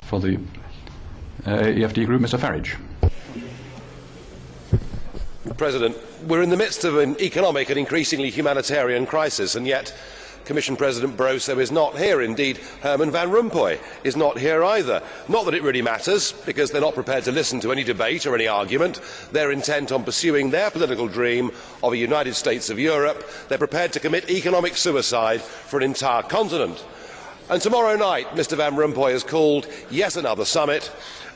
For the EFD Group, Mr. Farage. President, we're in the midst of an economic and increasingly humanitarian crisis, and yet Commission President Barroso is not here. Indeed, Herman Van Rompuy is not here either. Not that it really matters, because they're not prepared to listen to any debate or any argument. They're intent on pursuing their political dream of a United States of Europe. They're prepared to commit economic suicide for an entire continent. And tomorrow night, Mr Van Rompuy has called yet another summit,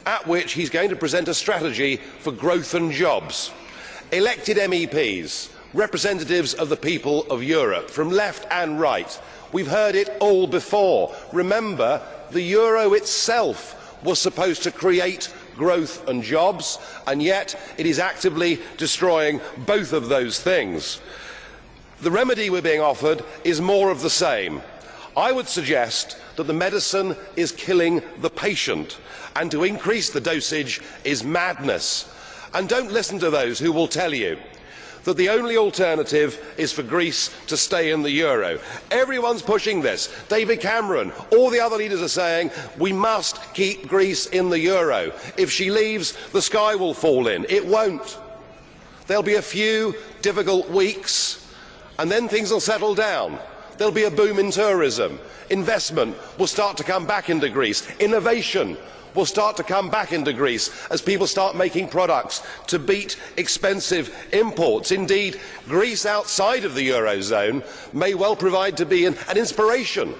at which he's going to present a strategy for growth and jobs. Elected MEPs, representatives of the people of Europe, from left and right, we've heard it all before. Remember, the euro itself was supposed to create growth and jobs, and yet it is actively destroying both of those things. The remedy we're being offered is more of the same. I would suggest that the medicine is killing the patient, and to increase the dosage is madness. And don't listen to those who will tell you that the only alternative is for Greece to stay in the euro. Everyone's pushing this. David Cameron, all the other leaders are saying we must keep Greece in the euro. If she leaves, the sky will fall in. It won't. There'll be a few difficult weeks, and then things will settle down. There'll be a boom in tourism. Investment will start to come back into Greece. Innovation will start to come back into Greece as people start making products to beat expensive imports. Indeed, Greece outside of the Eurozone may well provide to be an inspiration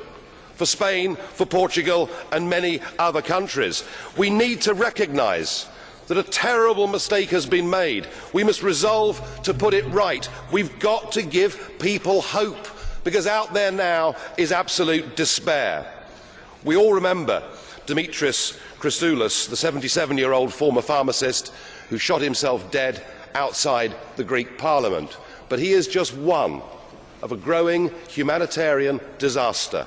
for Spain, for Portugal and many other countries. We need to recognise that a terrible mistake has been made. We must resolve to put it right. We've got to give people hope, because out there now is absolute despair. We all remember Dimitris Christoulis, the 77-year-old former pharmacist who shot himself dead outside the Greek Parliament. But he is just one of a growing humanitarian disaster.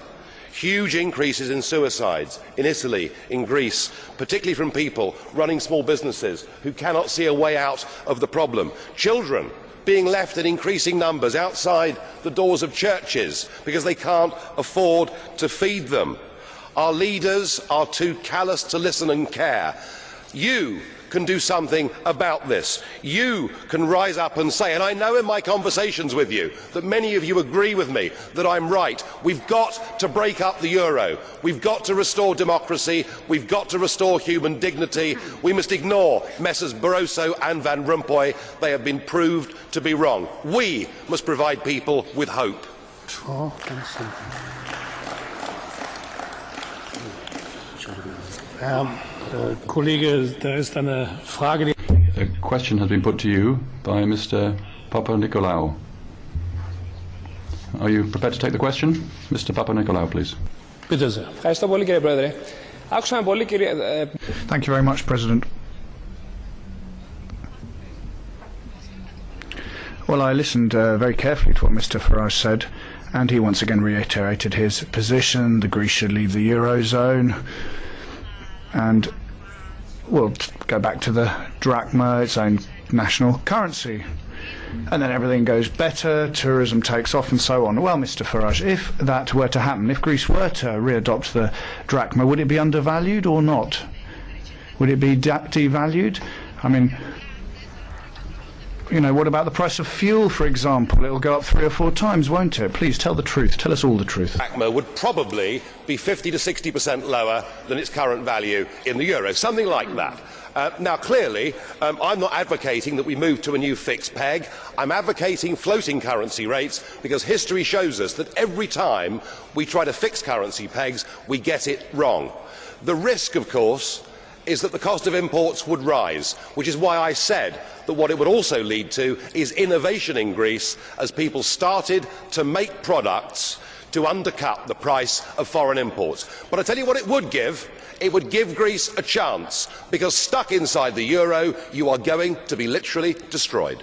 Huge increases in suicides in Italy, in Greece, particularly from people running small businesses who cannot see a way out of the problem. Children being left in increasing numbers outside the doors of churches because they can't afford to feed them. Our leaders are too callous to listen and care. You can do something about this. You can rise up and say, and I know in my conversations with you that many of you agree with me that I'm right. We've got to break up the euro. We've got to restore democracy. We've got to restore human dignity. We must ignore Messrs Barroso and Van Rompuy. They have been proved to be wrong. We must provide people with hope. Kollege, da ist eine Frage. A question has been put to you by Mr. Papanikolaou. Are you prepared to take the question? Mr. Papanikolaou, please. Bitte sehr. Ευχαριστώ πολύ, κύριε Πρόεδρε. Άκουσα πολύ, κύριε. Thank you very much, President. Well, I listened very carefully to what Mr. Farage said, and he once again reiterated his position that Greece should leave the Eurozone, and we'll go back to the drachma, its own national currency. And then everything goes better, tourism takes off and so on. Well, Mr. Farage, if that were to happen, if Greece were to readopt the drachma, would it be undervalued or not? Would it be devalued? I mean, you know, what about the price of fuel, for example? It'll go up 3 or 4 times, won't it? Please tell the truth. Tell us all the truth. Drachma would probably be 50 to 60% lower than its current value in the euro, something like that. Now, clearly, I'm not advocating that we move to a new fixed peg. I'm advocating floating currency rates because history shows us that every time we try to fix currency pegs, we get it wrong. The risk, of course, is that the cost of imports would rise, which is why I said that what it would also lead to is innovation in Greece as people started to make products to undercut the price of foreign imports. But I tell you what it would give Greece a chance, because stuck inside the euro you are going to be literally destroyed.